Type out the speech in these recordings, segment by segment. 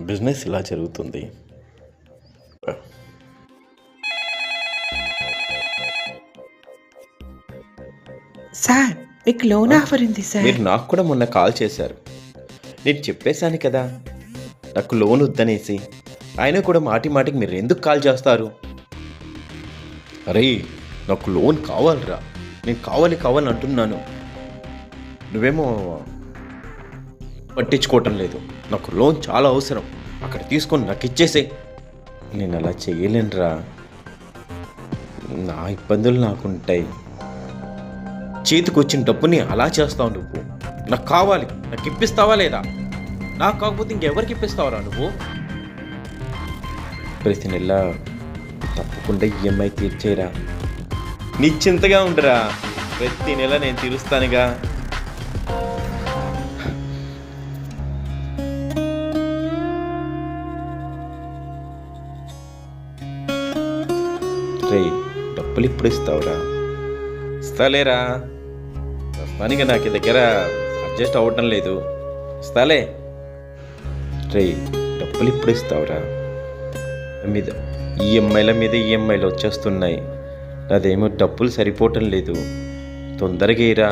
Business ఇలా జరుగుతుంది. Sir మీకు లోన్ ఆఫర్ ఉంది సార్. మీరు నాకు కూడా మొన్న కాల్ చేశారు. నేను చెప్పేశాను కదా నాకు లోన్ వద్దనేసి. ఆయన కూడా మాటి మాటికి మీరు ఎందుకు కాల్ చేస్తారు? అరే నాకు లోన్ కావాలిరా, నేను కావాలి అంటున్నాను. నువ్వేమో పట్టించుకోవటం లేదు. నాకు లోన్ చాలా అవసరం, అక్కడ తీసుకొని నాకు ఇచ్చేసే. నేను అలా చేయలేనురా, నా ఇబ్బందులు నాకుంటాయి. చేతికి వచ్చిన డబ్బుని అలా చేస్తావు నువ్వు. నాకు కావాలి, నాకు ఇప్పిస్తావా లేదా? నాకు కాకపోతే ఇంకెవరికి ఇప్పిస్తావురా నువ్వు? ప్రతి నెల తప్పకుండా ఈఎంఐ తీర్చేరా. నిశ్చింతగా ఉండరా, ప్రతి నెల నేను తీరుస్తానుగా. రే డబ్బులు ఇప్పుడు ఇస్తావురా? ఇస్తాలేరా, ప్రస్తుతానికి నాకు దగ్గర అడ్జస్ట్ అవ్వటం లేదు. ఇస్తాలే. రే డబ్బులు ఇప్పుడు ఇస్తావురా? మీద ఈఎంఐల మీద ఈఎంఐలు వచ్చేస్తున్నాయి, నాదేమో డబ్బులు సరిపోవటం లేదు. తొందరగా ఇరా.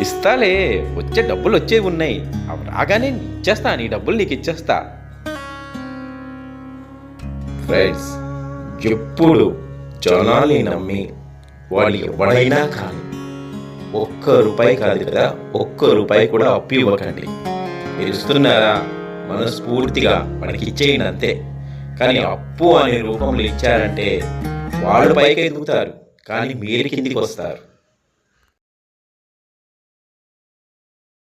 ఇస్తాలే, వచ్చే డబ్బులు వచ్చేవి ఉన్నాయి, అవి రాగానే ఇచ్చేస్తా. నీ డబ్బులు నీకు ఇచ్చేస్తా. ఫ్రెండ్స్, ఎప్పుడు జనాల్ని నమ్మి వాళ్ళు ఎవడైనా కానీ ₹1 కాదు కదా, ₹1 కూడా అప్పు ఇవ్వకండి. మీరు ఇస్తున్నారా, మనస్ఫూర్తిగా మనకి ఇచ్చేయండి అంతే. కానీ అప్పు అనే రూపంలో ఇచ్చారంటే వాళ్ళు పైకి ఎదుగుతారు, కానీ మీరు కిందికి వస్తారు.